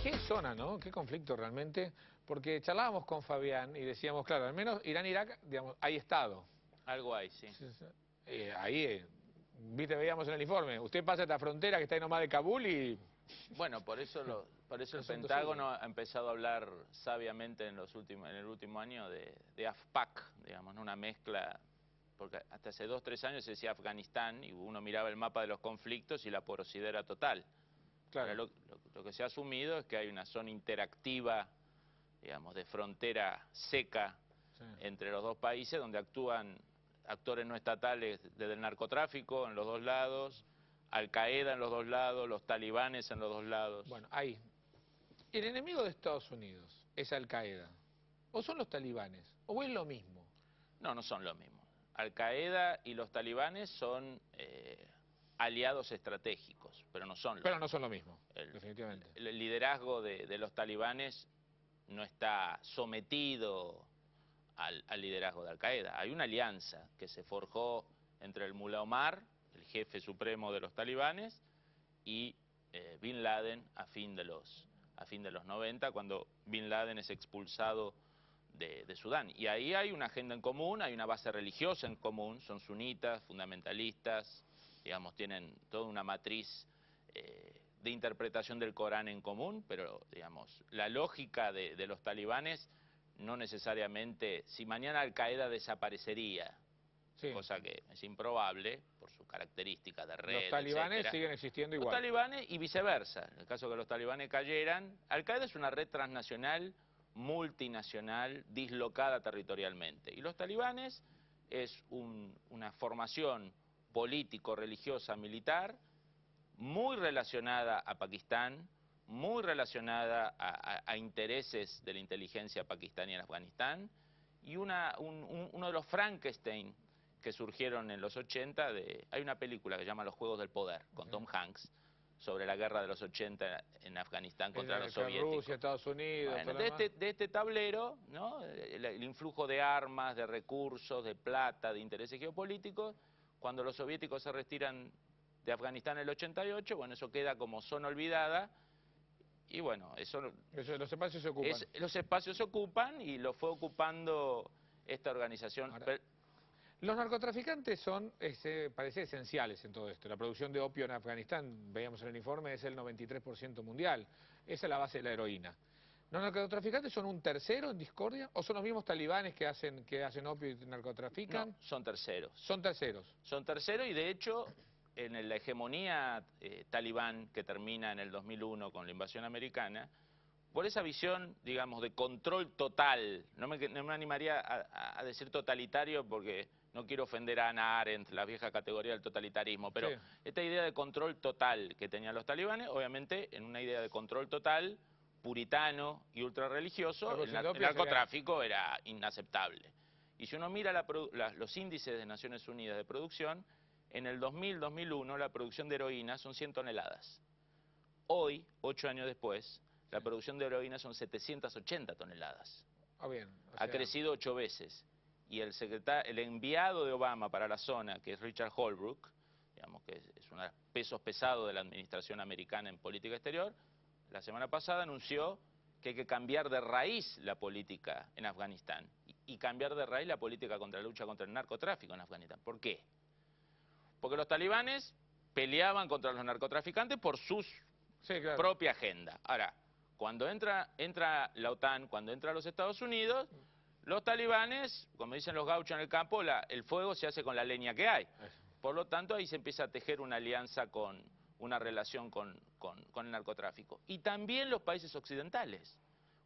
Qué zona, ¿no? Qué conflicto realmente. Porque charlábamos con Fabián y decíamos, claro, al menos Irán-Irak, digamos, hay Estado. Algo hay, sí. Ahí, viste, veíamos en el informe, usted pasa esta frontera que está ahí nomás de Kabul y... Bueno, por eso el Asunto Pentágono suyo. ha empezado a hablar sabiamente en el último año de AFPAC, digamos, ¿no? Una mezcla, porque hasta hace 2 o 3 años se decía Afganistán y uno miraba el mapa de los conflictos y la porosidad era total. Ahora Claro. lo que se ha asumido es que hay una zona interactiva, digamos, de frontera seca Sí. entre los dos países, donde actúan actores no estatales desde el narcotráfico en los dos lados, Al-Qaeda en los dos lados, los talibanes en los dos lados. Bueno, ahí. ¿El enemigo de Estados Unidos es Al-Qaeda? ¿O son los talibanes? ¿O es lo mismo? No, no son lo mismo. Al-Qaeda y los talibanes son aliados estratégicos, pero no son lo Pero mismo. no son lo mismo, definitivamente. El liderazgo de los talibanes no está sometido al liderazgo de Al-Qaeda. Hay una alianza que se forjó entre el Mullah Omar, el jefe supremo de los talibanes, y Bin Laden a fin de los 90, cuando Bin Laden es expulsado de Sudán. Y ahí hay una agenda en común, hay una base religiosa en común, son sunitas, fundamentalistas, digamos, tienen toda una matriz de interpretación del Corán en común, pero, digamos, la lógica de los talibanes no necesariamente, si mañana Al-Qaeda desaparecería, Sí. cosa que es improbable por sus características de red, Los talibanes etcétera. siguen existiendo Los igual. talibanes y viceversa. En el caso que los talibanes cayeran, Al-Qaeda es una red transnacional, multinacional, dislocada territorialmente. Y los talibanes es una formación político-religiosa militar muy relacionada a Pakistán, muy relacionada a intereses de la inteligencia pakistaní en Afganistán, y uno de los Frankenstein que surgieron en los 80, hay una película que se llama Los Juegos del Poder, con Tom Hanks, sobre la guerra de los 80 en Afganistán contra los soviéticos. Rusia, Estados Unidos, Bueno, todo lo demás. de este tablero, ¿no? El influjo de armas, de recursos, de plata, de intereses geopolíticos, cuando los soviéticos se retiran de Afganistán en el 88, bueno, eso queda como zona olvidada, y bueno, Los espacios se ocupan. los espacios se ocupan y lo fue ocupando esta organización. Ahora, los narcotraficantes son, parece, esenciales en todo esto. La producción de opio en Afganistán, veíamos en el informe, es el 93% mundial. Esa es la base de la heroína. ¿Los narcotraficantes son un tercero en discordia? ¿O son los mismos talibanes que hacen opio y narcotrafican? No, son terceros. Son terceros. Son terceros y de hecho en la hegemonía talibán que termina en el 2001 con la invasión americana, por esa visión, digamos, de control total, no me animaría a decir totalitario porque no quiero ofender a Hannah Arendt, la vieja categoría del totalitarismo, pero Sí. esta idea de control total que tenían los talibanes, obviamente en una idea de control total, puritano y ultrarreligioso, el narcotráfico era inaceptable. Y si uno mira los índices de Naciones Unidas de producción, en el 2000-2001 la producción de heroína son 100 toneladas. Hoy, 8 años después, la producción de heroína son 780 toneladas. Bien, ha crecido 8 veces. Y el enviado de Obama para la zona, que es Richard Holbrooke, digamos que es uno de los pesos pesados de la administración americana en política exterior, la semana pasada anunció que hay que cambiar de raíz la política en Afganistán y cambiar de raíz la política contra la lucha contra el narcotráfico en Afganistán. ¿Por qué? Porque los talibanes peleaban contra los narcotraficantes por su propia agenda. Ahora, cuando entra la OTAN, cuando entra los Estados Unidos, los talibanes, como dicen los gauchos en el campo, el fuego se hace con la leña que hay. Por lo tanto, ahí se empieza a tejer una alianza una relación con el narcotráfico. Y también los países occidentales.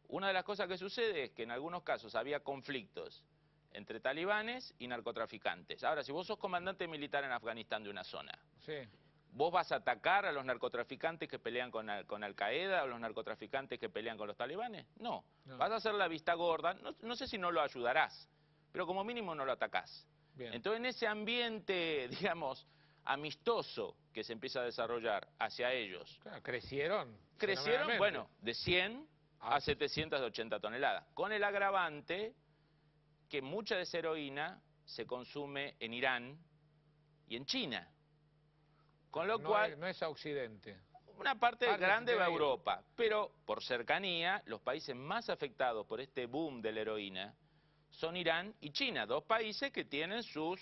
Una de las cosas que sucede es que en algunos casos había conflictos entre talibanes y narcotraficantes. Ahora, si vos sos comandante militar en Afganistán de una zona, ¿vos vas a atacar a los narcotraficantes que pelean con Al-Qaeda o los narcotraficantes que pelean con los talibanes? No. Vas a hacer la vista gorda, no sé si no lo ayudarás, pero como mínimo no lo atacás. Entonces en ese ambiente, digamos, amistoso que se empieza a desarrollar hacia ellos. Crecieron, bueno, de 100 a 780 toneladas, con el agravante que mucha de esa heroína se consume en Irán y en China. Con lo cual... No es a Occidente. Una parte Parte grande va a se tiene que ir. Europa, pero por cercanía, los países más afectados por este boom de la heroína son Irán y China, dos países que tienen sus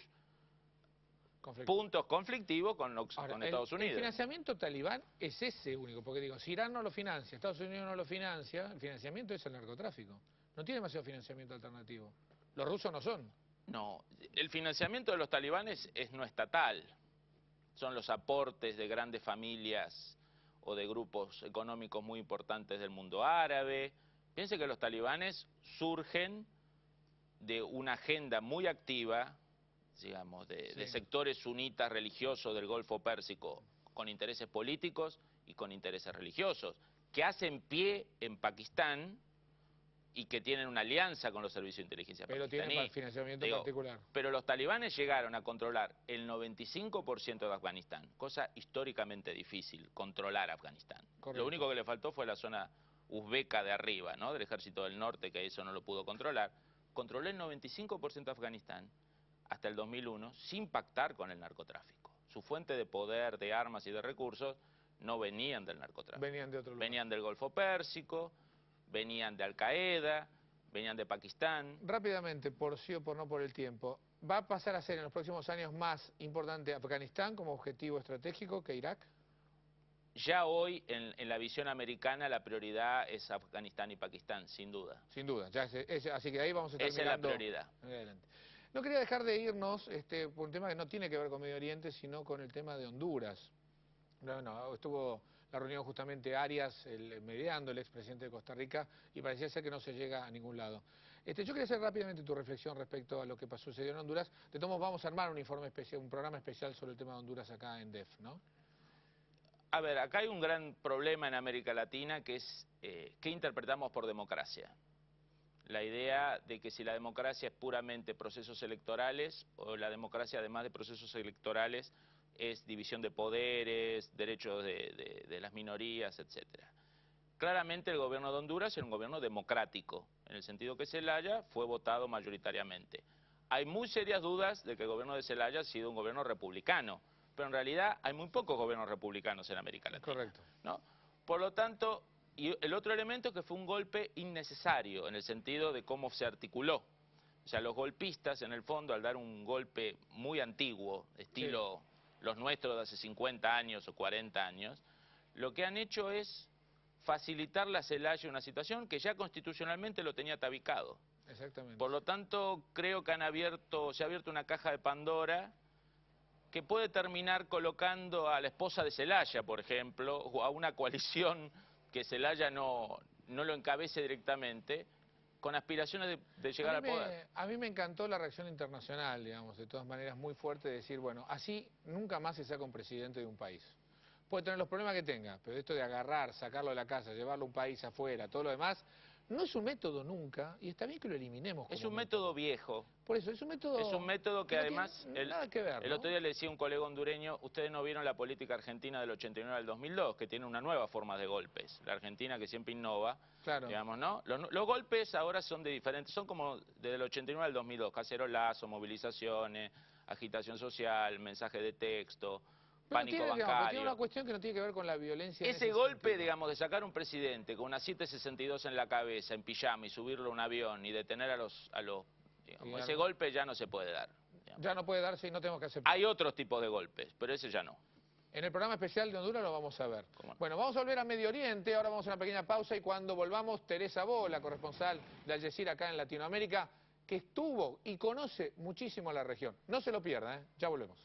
Conflicto. puntos conflictivos con Ahora, Estados el Unidos. financiamiento talibán es ese único, porque digo, si Irán no lo financia, Estados Unidos no lo financia, el financiamiento es el narcotráfico. No tiene demasiado financiamiento alternativo. Los rusos no son. No, el financiamiento de los talibanes es no estatal. Son los aportes de grandes familias o de grupos económicos muy importantes del mundo árabe. Piense que los talibanes surgen de una agenda muy activa, digamos, de Sí. sectores sunitas religiosos del Golfo Pérsico, con intereses políticos y con intereses religiosos, que hacen pie en Pakistán y que tienen una alianza con los servicios de inteligencia Pero tiene pakistaní. financiamiento Digo, particular. pero los talibanes llegaron a controlar el 95% de Afganistán, cosa históricamente difícil, controlar Afganistán. Correcto. Lo único que le faltó fue la zona uzbeca de arriba, ¿no? Del ejército del norte, que eso no lo pudo controlar. Controló el 95% de Afganistán hasta el 2001 sin pactar con el narcotráfico. Su fuente de poder, de armas y de recursos no venían del narcotráfico. Venían de otro lugar. Venían del Golfo Pérsico, venían de Al-Qaeda, venían de Pakistán. Rápidamente, por sí o por no por el tiempo, ¿va a pasar a ser en los próximos años más importante Afganistán como objetivo estratégico que Irak? Ya hoy, en la visión americana, la prioridad es Afganistán y Pakistán, sin duda. Sin duda, así que ahí vamos a estar Esa es la mirando prioridad. adelante. No quería dejar de irnos por un tema que no tiene que ver con Medio Oriente, sino con el tema de Honduras. No, estuvo la reunión justamente Arias, mediando, el expresidente de Costa Rica, y parecía ser que no se llega a ningún lado. Yo quería hacer rápidamente tu reflexión respecto a lo que sucedió en Honduras. De todos modos, vamos a armar un informe especial, un programa especial sobre el tema de Honduras acá en DEF, ¿no? A ver, acá hay un gran problema en América Latina que es ¿qué interpretamos por democracia? La idea de que si la democracia es puramente procesos electorales o la democracia además de procesos electorales es división de poderes, derechos de las minorías, etcétera. Claramente el gobierno de Honduras era un gobierno democrático, en el sentido que Zelaya fue votado mayoritariamente. Hay muy serias dudas de que el gobierno de Zelaya ha sido un gobierno republicano, pero en realidad hay muy pocos gobiernos republicanos en América Latina. Correcto. ¿No? Por lo tanto, y el otro elemento es que fue un golpe innecesario, en el sentido de cómo se articuló. O sea, los golpistas, en el fondo, al dar un golpe muy antiguo, estilo los nuestros de hace 50 años o 40 años, lo que han hecho es facilitarle a Zelaya una situación que ya constitucionalmente lo tenía tabicado. Exactamente. Por lo tanto, creo que se ha abierto una caja de Pandora que puede terminar colocando a la esposa de Zelaya, por ejemplo, o a una coalición que Zelaya no lo encabece directamente, con aspiraciones de llegar al poder. A mí me encantó la reacción internacional, digamos, de todas maneras muy fuerte, de decir, bueno, así nunca más se saca un presidente de un país. Puede tener los problemas que tenga, pero esto de agarrar, sacarlo de la casa, llevarlo a un país afuera, todo lo demás, no es un método nunca, y está bien que lo eliminemos. Es un método viejo. Por eso, es un método... Es un método que no además, tiene nada que ver, el ¿no? otro día le decía a un colega hondureño, ustedes no vieron la política argentina del 89 al 2002, que tiene una nueva forma de golpes. La Argentina que siempre innova, Claro. digamos, ¿no? Los golpes ahora son de diferentes, son como desde el 89 al 2002, cacerolazo, movilizaciones, agitación social, mensaje de texto, pánico Pero bancario. tiene una cuestión que no tiene que ver con la violencia. Ese golpe, digamos, de sacar un presidente con una 762 en la cabeza, en pijama, y subirlo a un avión y detener a los digamos, ese golpe ya no se puede dar. Digamos. Ya no puede darse y no tenemos que aceptar. Hay otros tipos de golpes, pero ese ya no. En el programa especial de Honduras lo vamos a ver. Bueno, vamos a volver a Medio Oriente, ahora vamos a una pequeña pausa y cuando volvamos, Teresa Bo, la corresponsal de Al Jazeera acá en Latinoamérica, que estuvo y conoce muchísimo la región. No se lo pierda, ya volvemos.